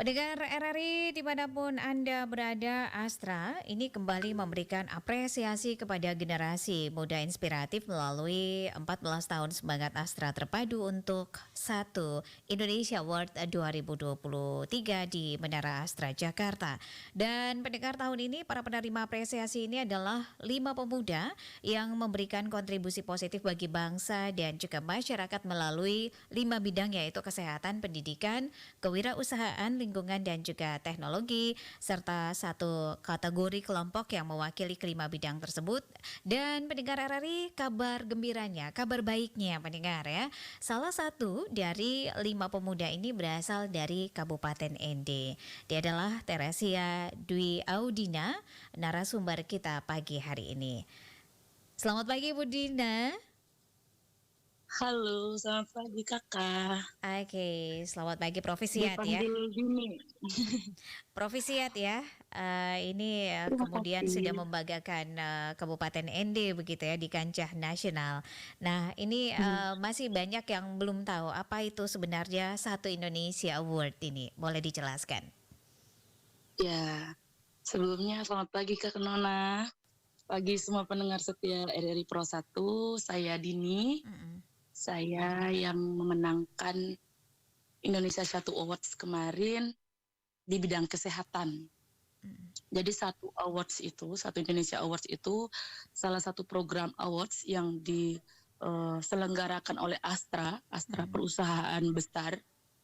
Pendengar RRI dimanapun Anda berada, Astra ini kembali memberikan apresiasi kepada generasi muda inspiratif melalui 14 tahun semangat Astra terpadu untuk satu Indonesia Award 2023 di Menara Astra Jakarta. Dan pendengar tahun ini, para penerima apresiasi ini adalah 5 pemuda yang memberikan kontribusi positif bagi bangsa dan juga masyarakat melalui 5 bidang, yaitu kesehatan, pendidikan, kewirausahaan, lingkungan dan juga teknologi, serta satu kategori kelompok yang mewakili kelima bidang tersebut. Dan pendengar RRI, kabar gembiranya, kabar baiknya pendengar ya, salah satu dari 5 pemuda ini berasal dari Kabupaten ND. Dia adalah Teresia Dwi Audina, narasumber kita pagi hari ini. Selamat pagi Bu Dina. Halo, selamat pagi kakak. Oke, selamat pagi, Profisiat ya. Dipanggil Dini. Profisiat ya. Ini Terima kemudian sudah kasih. membanggakan Kabupaten ND begitu ya di kancah nasional. Nah, ini Hmm, masih banyak yang belum tahu apa itu sebenarnya Satu Indonesia Award ini. Boleh dijelaskan? Ya, sebelumnya selamat pagi Kak Nona. Pagi semua pendengar setia RRI Pro 1, saya Dini. Mm-mm. Saya yang memenangkan Indonesia Satu Awards kemarin di bidang kesehatan. Mm-mm. Jadi Satu Indonesia Awards itu salah satu program awards yang diselenggarakan oleh Astra Mm-mm. perusahaan besar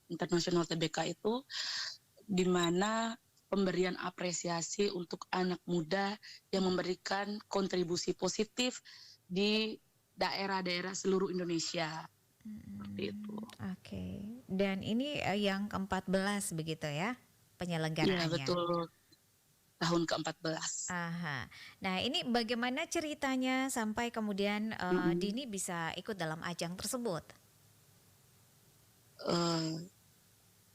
internasional TBK itu, di mana pemberian apresiasi untuk anak muda yang memberikan kontribusi positif di daerah-daerah seluruh Indonesia. Seperti itu. Oke. Dan ini yang ke-14 begitu ya Ya, penyelenggaraannya. betul. Tahun ke-14. Aha. Nah, ini bagaimana ceritanya sampai kemudian Mm-mm. Dini bisa ikut dalam ajang tersebut? Eh,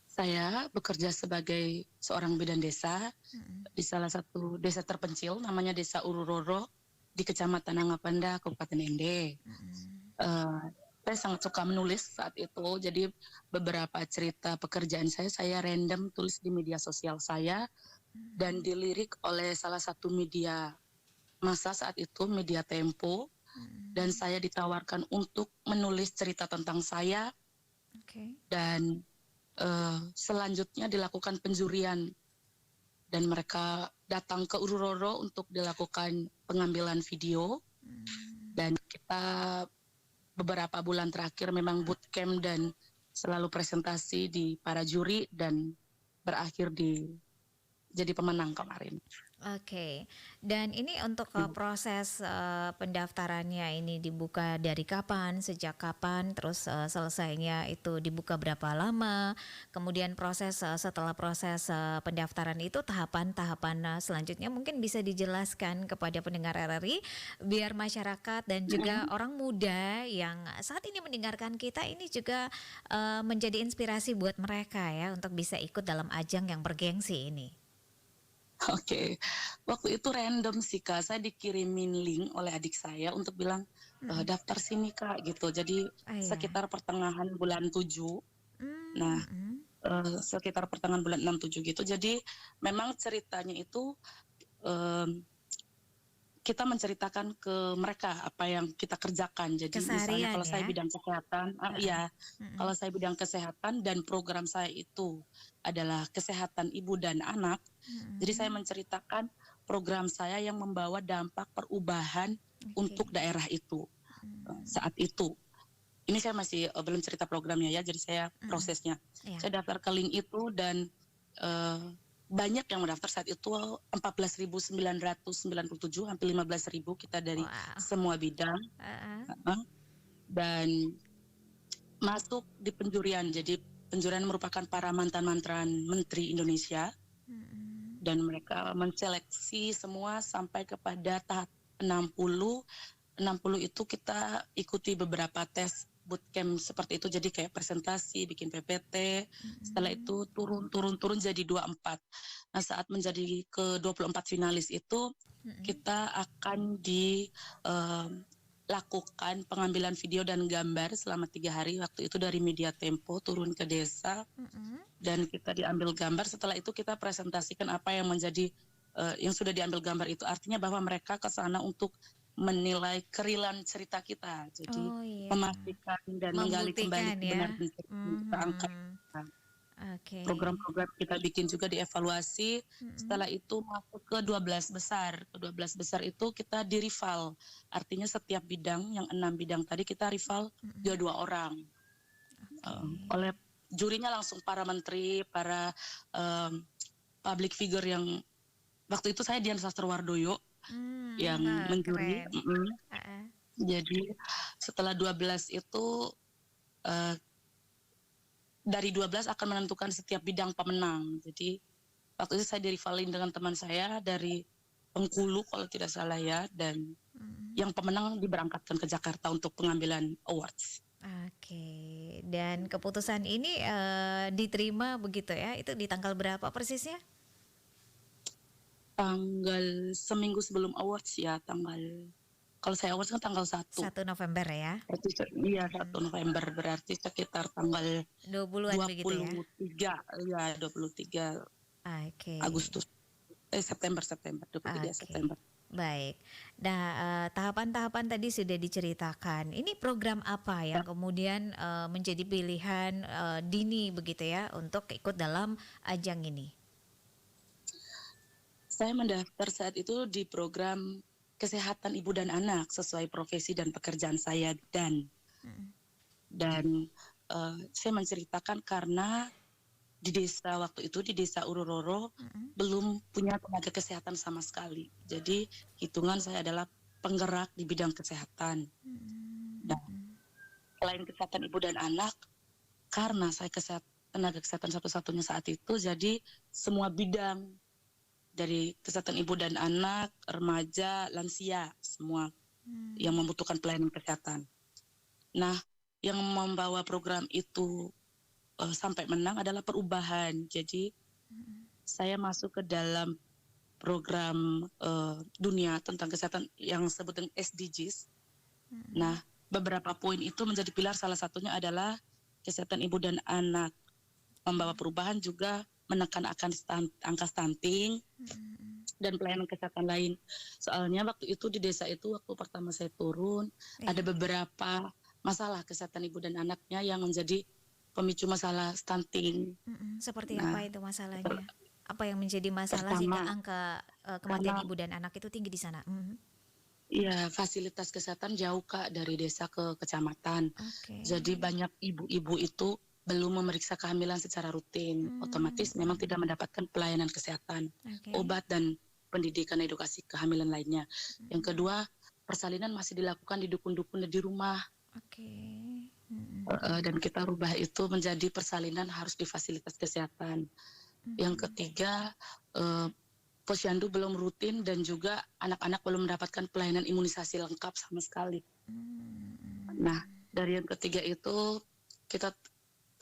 saya bekerja sebagai seorang bidan desa Mm-mm. di salah satu desa terpencil, namanya Desa Ururoro, di Kecamatan Angapanda, Kabupaten ND. Mm-mm. Eh, saya sangat suka menulis saat itu, jadi beberapa cerita pekerjaan saya random tulis di media sosial saya dan dilirik oleh salah satu media massa saat itu, media Tempo, dan Mm-mm. saya ditawarkan untuk menulis cerita tentang saya, Oke. dan selanjutnya dilakukan penjurian dan mereka datang ke Ururoro untuk dilakukan pengambilan video, Mm. dan kita beberapa bulan terakhir memang bootcamp dan selalu presentasi di para juri dan berakhir di jadi pemenang kemarin. Oke. Dan ini untuk Hmm. proses pendaftarannya ini dibuka dari kapan, sejak kapan, terus selesainya itu dibuka berapa lama? Kemudian proses setelah proses pendaftaran itu tahapan-tahapan selanjutnya mungkin bisa dijelaskan kepada pendengar RRI biar masyarakat dan juga Hmm. orang muda yang saat ini mendengarkan kita ini juga menjadi inspirasi buat mereka ya untuk bisa ikut dalam ajang yang bergengsi ini. Oke, waktu itu random sih Kak, saya dikirimin link oleh adik saya untuk bilang Mm-mm. daftar sini Kak gitu. Jadi Ah ya. sekitar pertengahan bulan 7. Nah, Mm-mm. sekitar pertengahan bulan 6 7 gitu. Jadi memang ceritanya itu em, kita menceritakan ke mereka apa yang kita kerjakan. Jadi misalnya Keseharian kalau saya ya. bidang kesehatan, Heeh. ya Mm-mm. kalau saya bidang kesehatan dan program saya itu adalah kesehatan ibu dan anak. Jadi saya Mm-mm. menceritakan program saya yang membawa dampak perubahan Oke. untuk daerah itu Mm. saat itu. Ini saya masih belum cerita programnya ya, jadi saya Mm-mm. prosesnya. Ya. Saya daftar ke link itu dan eh, banyak yang mendaftar saat itu, 14.997, hampir 15.000 kita dari Wow. semua bidang. Heeh. Dan masuk di penjurian. Jadi penjurian merupakan para mantan-mantan menteri Indonesia Mm-mm. dan mereka menseleksi semua sampai kepada tahap 60. 60 itu kita ikuti beberapa tes bootcamp seperti itu, jadi kayak presentasi, bikin PPT. Setelah Mm-mm. itu turun jadi 24. Nah, saat menjadi ke 24 finalis itu Mm-mm. kita akan di lakukan pengambilan video dan gambar selama 3 hari. Waktu itu dari Media Tempo turun ke desa dan kita diambil gambar. Setelah itu kita presentasikan apa yang menjadi yang sudah diambil gambar itu. Artinya bahwa mereka ke sana untuk menilai kerilan cerita kita. Jadi Oh iya, memastikan dan menggali kembali membuktikan ya. kebenaran cerita yang kita angkat. Mhm. Oke. Program-program kita bikin juga dievaluasi. Mhm. Setelah itu masuk ke 12 besar. Ke 12 besar itu kita di rival. Artinya setiap bidang, yang 6 bidang tadi kita rival dua orang. Oke. Oleh jurinya langsung para menteri, para public figure yang waktu itu saya Dian Sastrowardoyo yang Wah, menjuri. keren. Heeh. Jadi setelah 12 itu dari 12 akan menentukan setiap bidang pemenang. Jadi waktu itu saya dirivalin dengan teman saya dari Bengkulu kalau tidak salah ya, dan yang pemenang diberangkatkan ke Jakarta untuk pengambilan awards. Oke, dan keputusan ini diterima begitu ya? Itu di tanggal berapa persisnya? Tanggal seminggu sebelum awards ya, kalau saya awards kan tanggal 1. 1 November ya? Berarti iya 1 November, berarti sekitar tanggal 20-an begitu ya? 23 ya, 23 Oke. Agustus. September 23 Oke. September. Baik. Nah, tahapan-tahapan tadi sudah diceritakan. Ini program apa yang kemudian menjadi pilihan Dini begitu ya untuk ikut dalam ajang ini? Saya mendaftar saat itu di program kesehatan ibu dan anak sesuai profesi dan pekerjaan saya dan saya menceritakan karena di desa waktu itu, di desa Ururoro belum punya tenaga kesehatan sama sekali. Jadi hitungan saya adalah penggerak di bidang kesehatan. Nah, selain kesehatan ibu dan anak, karena saya tenaga kesehatan satu-satunya saat itu, jadi semua bidang dari kesehatan ibu dan anak, remaja, lansia, semua yang membutuhkan pelayanan kesehatan. Nah, yang membawa program itu sampai menang adalah perubahan. Jadi saya masuk ke dalam program dunia tentang kesehatan yang disebut dengan SDGs. Nah, beberapa poin itu menjadi pilar, salah satunya adalah kesehatan ibu dan anak. Membawa perubahan juga menekan angka stunting dan pelayanan kesehatan lain. Soalnya waktu itu di desa itu, waktu pertama saya turun, ada beberapa masalah kesehatan ibu dan anaknya yang menjadi pemicu masalah stunting. Seperti Nah, apa itu masalahnya? Apa yang menjadi masalah sehingga pertama, angka kematian karena ibu dan anak itu tinggi di sana? ya fasilitas kesehatan jauh Kak dari desa ke kecamatan. Oke. Jadi banyak ibu-ibu itu belum memeriksa kehamilan secara rutin. Otomatis memang tidak mendapatkan pelayanan kesehatan, Oke. obat dan pendidikan edukasi kehamilan lainnya. Yang kedua, persalinan masih dilakukan di dukun-dukun dan di rumah. Oke. Dan kita rubah itu menjadi persalinan harus di fasilitas kesehatan. Yang ketiga, posyandu belum rutin dan juga anak-anak belum mendapatkan pelayanan imunisasi lengkap sama sekali. Nah, dari yang ketiga itu kita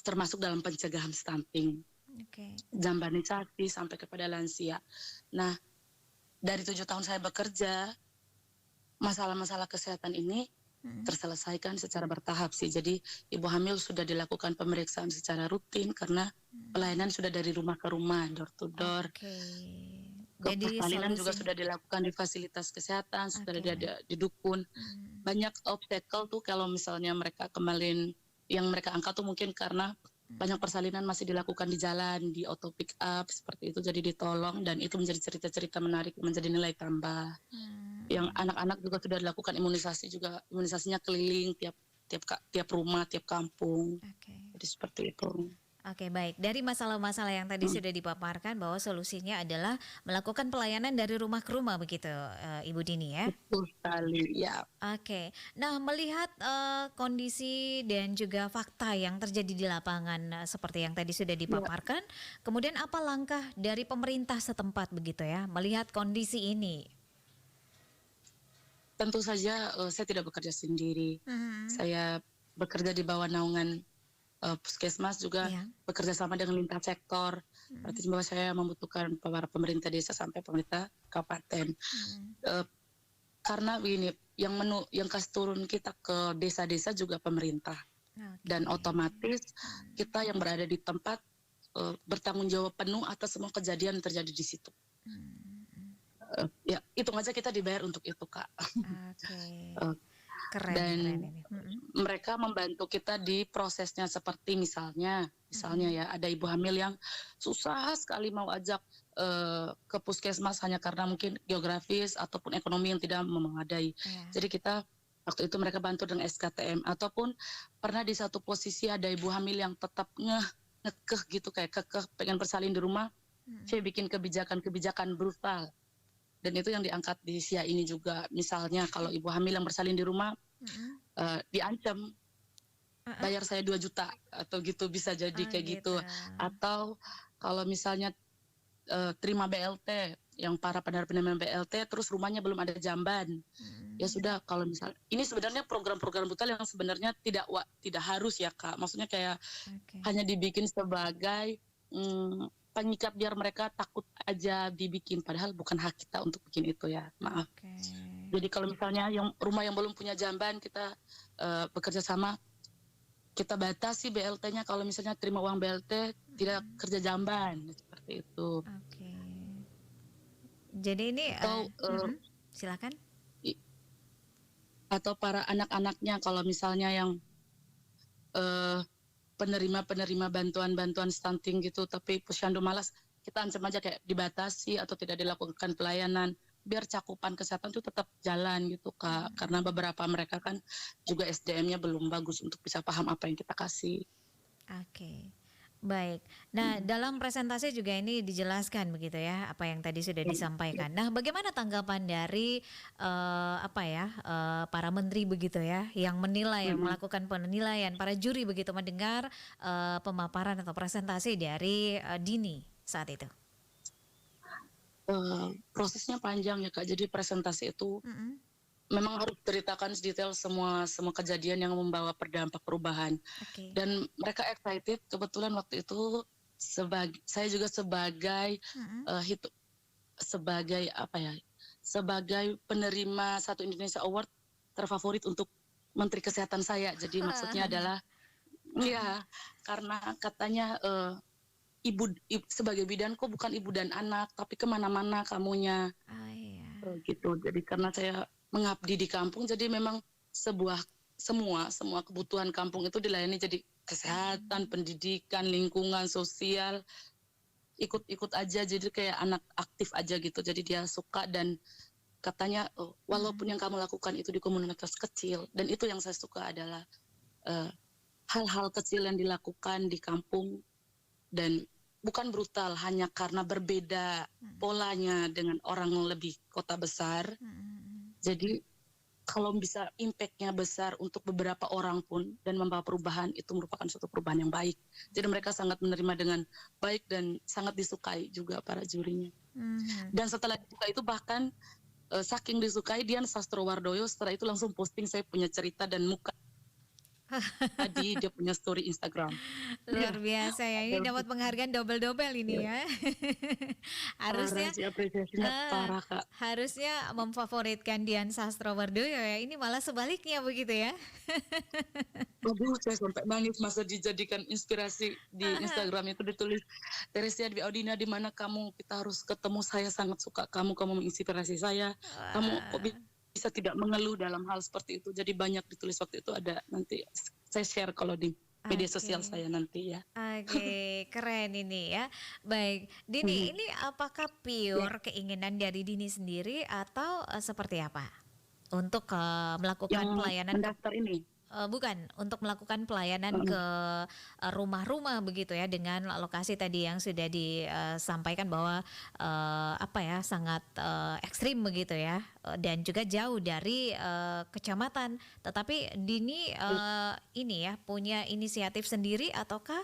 termasuk dalam pencegahan stunting, jambanisasi sampai kepada lansia. Nah, dari 7 tahun saya bekerja, masalah-masalah kesehatan ini terselesaikan secara bertahap sih. Jadi ibu hamil sudah dilakukan pemeriksaan secara rutin karena pelayanan sudah dari rumah ke rumah, door to door. Jadi Persalinan juga sudah dilakukan di fasilitas kesehatan, sudah ada di dukun. Banyak obstacle tuh kalau misalnya mereka kembali yang mereka angkat tuh mungkin karena banyak persalinan masih dilakukan di jalan, di auto pick up seperti itu, jadi ditolong dan itu menjadi cerita-cerita menarik, menjadi nilai tambah. Yang anak-anak juga sudah dilakukan imunisasi juga, imunisasinya keliling tiap rumah, tiap kampung. Jadi seperti itu. Oke, baik. Dari masalah-masalah yang tadi sudah dipaparkan bahwa solusinya adalah melakukan pelayanan dari rumah ke rumah begitu, Ibu Dini ya? Betul sekali, ya. Oke. Nah, melihat kondisi dan juga fakta yang terjadi di lapangan seperti yang tadi sudah dipaparkan, kemudian apa langkah dari pemerintah setempat begitu ya, melihat kondisi ini? Tentu saja saya tidak bekerja sendiri. Saya bekerja di bawah naungan puskesmas, juga bekerja sama dengan lintas sektor. Berarti bahwa saya membutuhkan para pemerintah desa sampai pemerintah kabupaten. karena ini yang kasih turun kita ke desa-desa juga pemerintah, dan Oke. otomatis kita yang berada di tempat bertanggung jawab penuh atas semua kejadian yang terjadi di situ. Hmm. Ya, hitung aja kita dibayar untuk itu, Kak. Oke. Eh, Keren, keren dan ini. Mm-mm. mereka membantu kita di prosesnya, seperti misalnya Mm-mm. ya ada ibu hamil yang susah sekali mau ajak ke puskesmas hanya karena mungkin geografis ataupun ekonomi yang tidak memadai. Ya. Jadi kita waktu itu mereka bantu dengan SKTM, ataupun pernah di satu posisi ada ibu hamil yang tetap ngekeh gitu, kayak kekeh pengen bersalin di rumah. Mm-mm. Saya bikin kebijakan-kebijakan brutal, dan itu yang diangkat di SIA ini juga. Misalnya kalau ibu hamil yang bersalin di rumah Mm-mm. diancam Uh-uh. bayar saya 2 juta atau gitu, bisa jadi Oh kayak gitu. gitu. Atau kalau misalnya terima BLT, yang para penerima BLT terus rumahnya belum ada jamban, ya Mm-mm. sudah. Kalau misalnya ini sebenarnya program-program brutal yang sebenarnya tidak harus ya, Kak, maksudnya kayak Oke. hanya dibikin sebagai pengikat biar mereka takut aja dibikin, padahal bukan hak kita untuk bikin itu ya, maaf. Oke. Jadi kalau misalnya yang rumah yang belum punya jamban, kita bekerja sama, kita batasi BLT-nya. Kalau misalnya terima uang BLT tidak Mm-mm. kerja jamban, seperti itu. Oke. Jadi ini Atau mm-mm. Silakan. i- atau para anak-anaknya, kalau misalnya yang eh, penerima bantuan stunting gitu tapi posyandu malas, kita ancam aja kayak dibatasi atau tidak dilakukan pelayanan biar cakupan kesehatan itu tetap jalan gitu, Kak. Karena Mm-mm. beberapa mereka kan juga SDM-nya belum bagus untuk bisa paham apa yang kita kasih. Oke. Baik. Nah, Mm. dalam presentasi juga ini dijelaskan begitu ya, apa yang tadi sudah Ya, ya. disampaikan. Nah, bagaimana tanggapan dari para menteri begitu ya, yang menilai, yang Mm-mm. melakukan penilaian, para juri begitu mendengar pemaparan atau presentasi dari Dini saat itu? Prosesnya panjang ya, Kak. Jadi presentasi itu Mm-mm. memang harus ceritakan detail semua semua kejadian yang membawa berdampak perubahan. Oke. Dan mereka excited. Kebetulan waktu itu saya juga sebagai Mm-mm. sebagai apa ya, sebagai penerima Satu Indonesia Award terfavorit untuk Menteri Kesehatan saya. Jadi maksudnya adalah Mm-mm. ya, karena katanya sebagai bidan kok bukan ibu dan anak tapi kemana-mana kamunya. Ah, iya. Gitu. Jadi karena saya mengabdi di kampung, jadi memang sebuah semua kebutuhan kampung itu dilayani. Jadi kesehatan, pendidikan, lingkungan, sosial, ikut-ikut aja. Jadi kayak anak aktif aja gitu. Jadi dia suka, dan katanya walaupun Mm-mm. yang kamu lakukan itu di komunitas kecil, dan itu yang saya suka adalah eh, hal-hal kecil yang dilakukan di kampung, dan bukan brutal hanya karena berbeda polanya dengan orang lebih kota besar. Mm-mm. Jadi kalau bisa impact-nya besar untuk beberapa orang pun dan membawa perubahan, itu merupakan suatu perubahan yang baik. Jadi mereka sangat menerima dengan baik dan sangat disukai juga para jurinya. Mhm. Dan setelah disukai itu bahkan saking disukai, Dian Sastrowardoyo setelah itu langsung posting saya punya cerita dan muka di dia punya story Instagram. Luar Ya, biasa ya, ini dapat penghargaan double-double ini ya, ya. parah Harusnya sih, apresiasinya eh, parah, Kak. harusnya memfavoritkan Dian Sastrowardoyo ya. Ini malah sebaliknya begitu ya. Aduh, saya sampai nangis masa dijadikan inspirasi. Di Instagram itu ditulis, Teresia Dwi Audina, di mana kamu, kita harus ketemu, saya sangat suka kamu, kamu menginspirasi saya, kamu kok Wah, bisa tidak mengeluh dalam hal seperti itu. Jadi banyak ditulis waktu itu, ada nanti saya share kalau di media oke. sosial saya nanti ya. Oke, keren ini ya. Baik, Dini, Mhm. ini apakah Ya, pure keinginan dari Dini sendiri atau seperti apa? Untuk yang melakukan pelayanan ke mendaftar ini. bukan, untuk melakukan pelayanan Mhm. ke rumah-rumah begitu ya dengan lokasi tadi yang sudah disampaikan bahwa apa ya sangat ekstrim begitu ya dan juga jauh dari kecamatan. Tetapi Dini ini ya punya inisiatif sendiri ataukah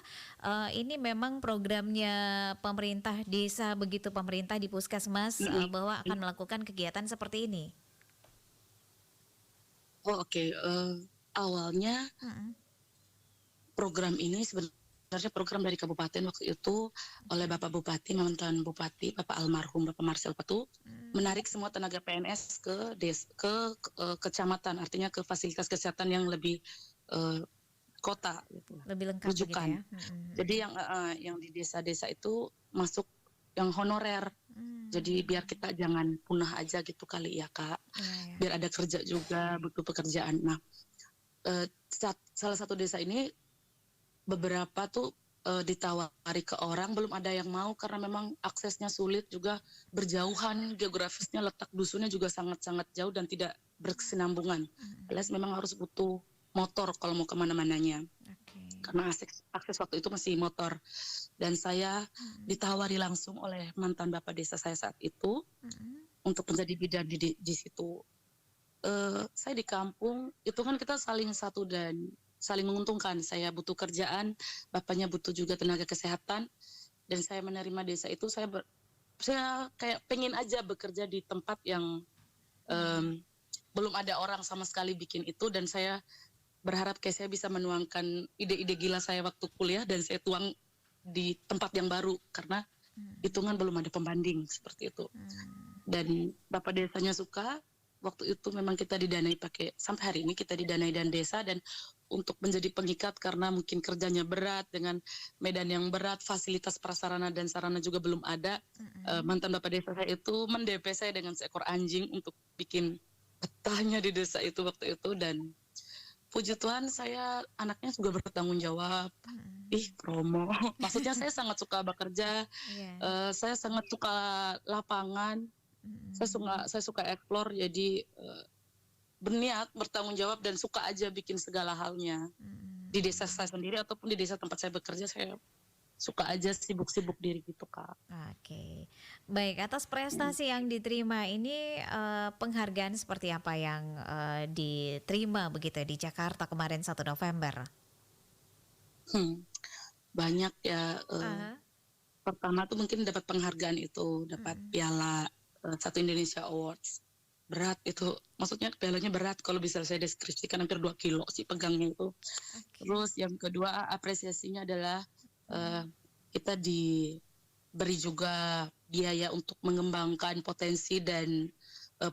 ini memang programnya pemerintah desa begitu pemerintah di puskesmas Mhm. bahwa akan melakukan kegiatan seperti ini? Oh, oke. Awalnya Mm-mm. program ini sebenarnya sebenarnya program dari kabupaten waktu itu oleh Bapak Bupati, mantan Bupati, Bapak almarhum Bapak Marcel Patu, menarik semua tenaga PNS ke kecamatan, artinya ke fasilitas kesehatan yang lebih eh, kota gitu, Lebih lengkap begitu rujukan. ya? Jadi yang di desa-desa itu masuk yang honorer. Jadi biar kita jangan punah aja gitu kali ya Kak. Iya, ya. Biar ada kerja juga, butuh pekerjaan. Nah, salah satu desa ini beberapa tuh ditawari ke orang, belum ada yang mau karena memang aksesnya sulit, juga berjauhan, geografisnya letak dusunnya juga sangat-sangat jauh dan tidak berkesinambungan. Alias memang harus butuh motor kalau mau kemana-mananya. Oke. Karena akses waktu itu masih motor. Dan saya ditawari langsung oleh mantan bapak desa saya saat itu untuk menjadi bidan di situ. Saya di kampung itu kan kita saling satu dan saling menguntungkan. Saya butuh kerjaan, bapaknya butuh juga tenaga kesehatan, dan saya menerima desa itu. Saya kayak pengen aja bekerja di tempat yang belum ada orang sama sekali bikin itu, dan saya berharap kayak saya bisa menuangkan ide-ide gila saya waktu kuliah dan saya tuang di tempat yang baru, karena hitungan belum ada pembanding seperti itu. Dan bapak desanya suka. Waktu itu memang kita didanai sampai hari ini kita didanai dan desa, dan untuk menjadi pengikat karena mungkin kerjanya berat dengan medan yang berat, fasilitas prasarana dan sarana juga belum ada. Mantan bapak desa saya itu mendp saya dengan seekor anjing untuk bikin petahnya di desa itu waktu itu, dan puji Tuhan saya anaknya juga bertanggung jawab. Promo. Maksudnya saya sangat suka bekerja, saya sangat suka lapangan, saya suka explore, jadi berniat bertanggung jawab dan suka aja bikin segala halnya. Di desa saya sendiri ataupun di desa tempat saya bekerja, saya suka aja sibuk-sibuk diri gitu Kak. Oke, baik. Atas prestasi yang diterima ini, penghargaan seperti apa yang diterima begitu di Jakarta kemarin 1 November? Banyak ya. Pertama tuh mungkin dapat penghargaan itu, dapat piala Satu Indonesia Awards. Berat itu, maksudnya pialanya berat, kalau bisa saya deskripsikan hampir 2 kilo sih pegangnya itu. Terus yang kedua apresiasinya adalah kita diberi juga biaya untuk mengembangkan potensi dan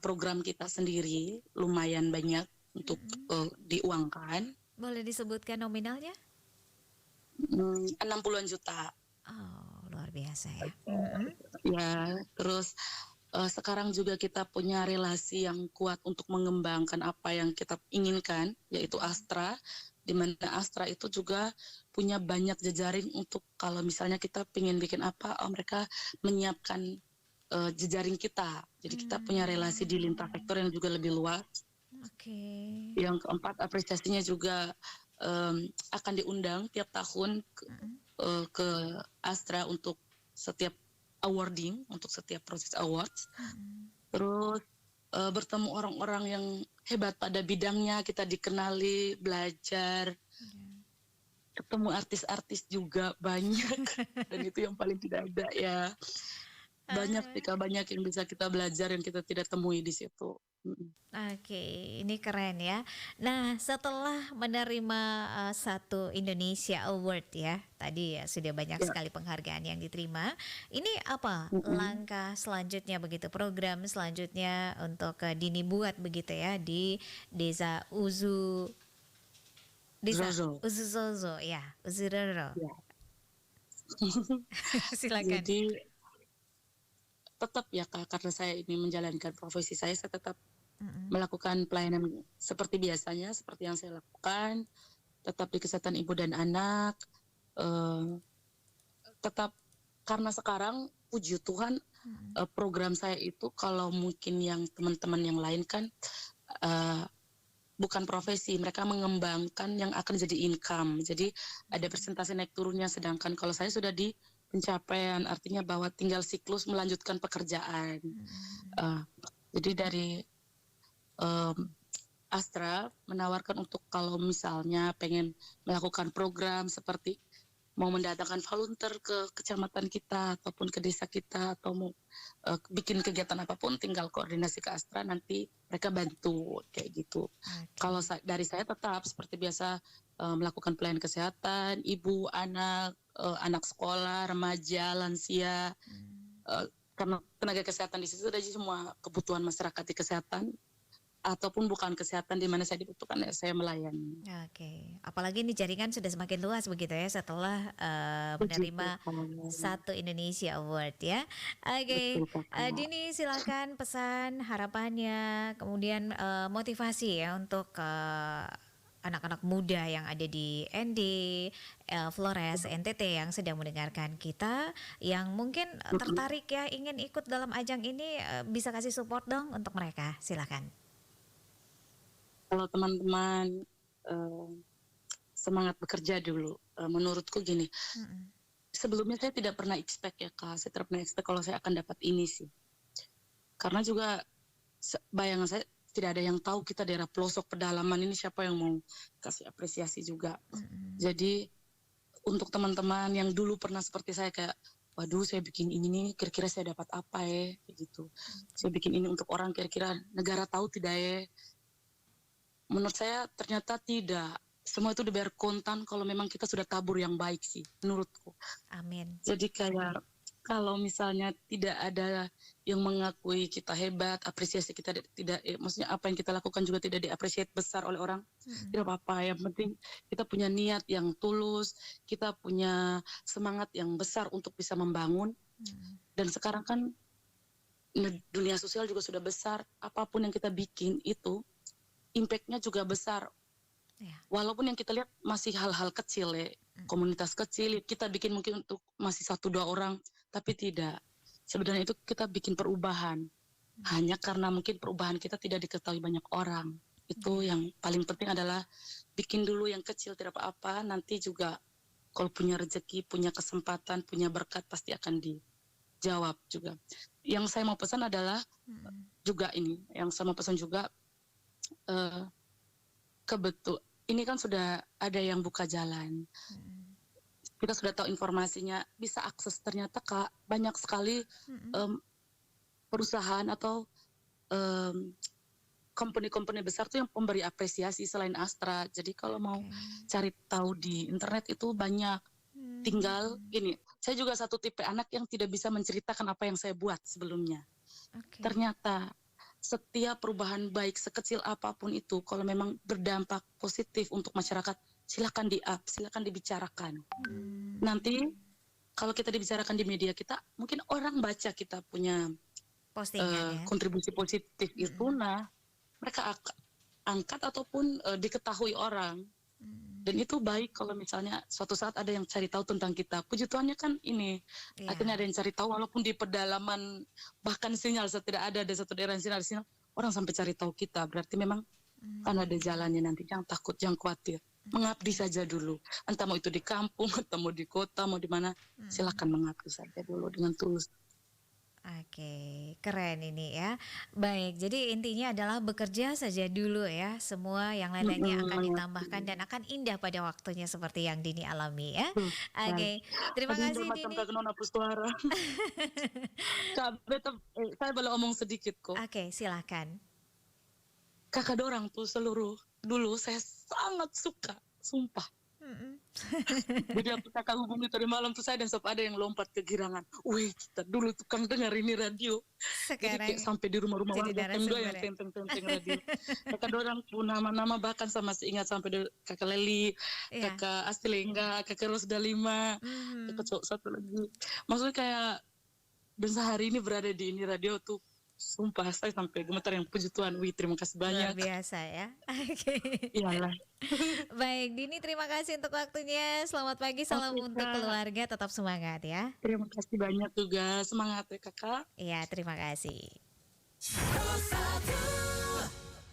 program kita sendiri, lumayan banyak untuk diuangkan. Boleh disebutkan nominalnya? 60-an juta. Oh, luar biasa ya. Ya, terus sekarang juga kita punya relasi yang kuat untuk mengembangkan apa yang kita inginkan, yaitu Astra, di mana Astra itu juga punya banyak jejaring untuk kalau misalnya kita ingin bikin apa, mereka menyiapkan jejaring kita. Jadi kita punya relasi di lintas sektor yang juga lebih luas. Yang keempat, apresiasinya juga akan diundang tiap tahun ke Astra untuk setiap awarding, untuk setiap proses awards. Terus bertemu orang-orang yang hebat pada bidangnya, kita dikenali, belajar, ketemu artis-artis juga banyak. Dan itu yang paling tidak ada ya. Banyak yang bisa kita belajar yang kita tidak temui di situ. Oke, ini keren ya. Nah, setelah menerima Satu Indonesia Award ya, tadi ya sudah banyak sekali penghargaan yang diterima. Ini apa langkah selanjutnya begitu, program selanjutnya untuk Dini buat begitu ya di Desa Uzuzozo ya, Uzuroro. Ya. Silakan. Jadi tetap ya Kak, karena saya ini menjalankan profesi saya tetap melakukan pelayanan seperti biasanya, seperti yang saya lakukan, tetap di kesehatan ibu dan anak, tetap, karena sekarang puji Tuhan program saya itu, kalau mungkin yang teman-teman yang lain kan bukan profesi, mereka mengembangkan yang akan jadi income, jadi ada persentase naik turunnya, sedangkan kalau saya sudah di pencapaian, artinya bahwa tinggal siklus melanjutkan pekerjaan. Jadi dari Astra menawarkan untuk kalau misalnya pengen melakukan program seperti mau mendatangkan volunteer ke kecamatan kita ataupun ke desa kita, atau mau bikin kegiatan apapun, tinggal koordinasi ke Astra, nanti mereka bantu kayak gitu. Kalau dari saya tetap seperti biasa, melakukan pelayanan kesehatan, ibu, anak, anak sekolah, remaja, lansia, karena tenaga kesehatan di situ ada semua kebutuhan masyarakat di kesehatan ataupun bukan kesehatan di mana saya dibutuhkan ya saya melayani. Oke, apalagi ini jaringan sudah semakin luas begitu ya setelah Begitu, menerima Kak. satu Indonesia Award ya. Oke, Betul, Kakak. Dini silakan pesan harapannya, kemudian motivasi ya untuk anak-anak muda yang ada di ND, Flores, NTT yang sedang mendengarkan kita, yang mungkin Mhm. tertarik ya ingin ikut dalam ajang ini, bisa kasih support dong untuk mereka, silakan. Kalau teman-teman, eee, semangat bekerja dulu, menurutku gini, Mm-mm. sebelumnya saya tidak pernah expect ya, Kak, saya tidak pernah expect kalau saya akan dapat ini sih. Karena juga bayangan saya tidak ada yang tahu kita daerah pelosok pedalaman ini siapa yang mau kasih apresiasi juga. Mm-mm. Jadi untuk teman-teman yang dulu pernah seperti saya kayak, "Waduh saya bikin ini nih kira-kira saya dapat apa ya?" Kayak gitu. "Saya bikin ini untuk orang kira-kira negara tahu tidak ya?" Menurut saya ternyata tidak. Semua itu dibayar kontan kalau memang kita sudah tabur yang baik sih, menurutku. Amin. Jadi kayak kalau misalnya tidak ada yang mengakui kita hebat, apresiasi kita tidak, maksudnya apa yang kita lakukan juga tidak diapresiasi besar oleh orang, Mm-mm. tidak apa-apa. Yang penting kita punya niat yang tulus, kita punya semangat yang besar untuk bisa membangun. Mm-mm. Dan sekarang kan dunia sosial juga sudah besar, apapun yang kita bikin itu impact-nya juga besar. Ya. Walaupun yang kita lihat masih hal-hal kecil ya, komunitas kecil, kita bikin mungkin untuk masih 1-2 orang, tapi tidak. Sebenarnya itu kita bikin perubahan. Hanya karena mungkin perubahan kita tidak diketahui banyak orang. Itu Ya. yang paling penting adalah bikin dulu yang kecil tidak apa-apa, nanti juga kalau punya rezeki, punya kesempatan, punya berkat pasti akan dijawab juga. Yang saya mau pesan adalah Mm-mm. juga ini, yang saya mau pesan juga eh, ini kan sudah ada yang buka jalan. Mm-mm. Kita sudah tahu informasinya, bisa akses ternyata Kak, banyak sekali Mm-mm. em, perusahaan atau em, company-company besar tuh yang memberi apresiasi selain Astra. Jadi kalau mau Oke. cari tahu di internet itu banyak. Tinggal Mm-mm. gini, saya juga satu tipe anak yang tidak bisa menceritakan apa yang saya buat sebelumnya. Oke. Ternyata setiap perubahan baik sekecil apapun itu, kalau memang berdampak positif untuk masyarakat, silakan di-up, silakan dibicarakan. Nanti kalau kita dibicarakan di media kita, mungkin orang baca kita punya Postingan ya. kontribusi positif itu, Mm-mm. nah mereka angkat ataupun diketahui orang. Mm. Dan itu baik kalau misalnya suatu saat ada yang cari tahu tentang kita. Puji Tuhannya kan ini, akhirnya Ya. ada yang cari tahu walaupun di pedalaman, bahkan sinyal tidak ada satu daerah sinyal, orang sampai cari tahu kita. Berarti memang kan ada jalannya nanti. Jangan takut, jangan khawatir. Mengabdi saja dulu. Entah mau itu di kampung, atau mau di kota, mau di mana, silakan mengabdi saja dulu dengan tulus. Oke, keren ini ya. Baik, jadi intinya adalah bekerja saja dulu ya. Semua yang lain-lainnya akan ditambahkan dan akan indah pada waktunya seperti yang Dini alami ya. Baik. Oke, terima Tadi kasih macam Dini. Kak Nona Pustuara. Kak, saya boleh omong sedikit kok. Oke, silakan. Kakak dorang tuh dulu saya sangat suka, sumpah. Mm-mm. Jadi aku kakak hubungi tadi malam tuh saya dan sempat ada yang lompat ke girangan. Wih, kita dulu tukang dengar ini radio. Jadi kayak Sekarang sampai di rumah-rumah jadi warga M2 narasumber yang ya. tenteng-tenteng radio. Kakak dorang pun nama-nama bahkan saya masih ingat sampai kakak Leli, Iya. kakak Astilengga, kakak Rosda 5, kakak Mhm. cowok satu lagi. Maksudnya kayak dan sehari ini berada di ini radio tuh sumpah saya sampai gemetar yang puji Tuhan. Wih, terima kasih Luar banyak. biasa ya. Oke. Iyalah. Baik, Dini terima kasih untuk waktunya. Selamat pagi, salam Oke, untuk Kak. keluarga, tetap semangat ya. Terima kasih banyak juga. Semangat ya, Kakak. Iya, terima kasih.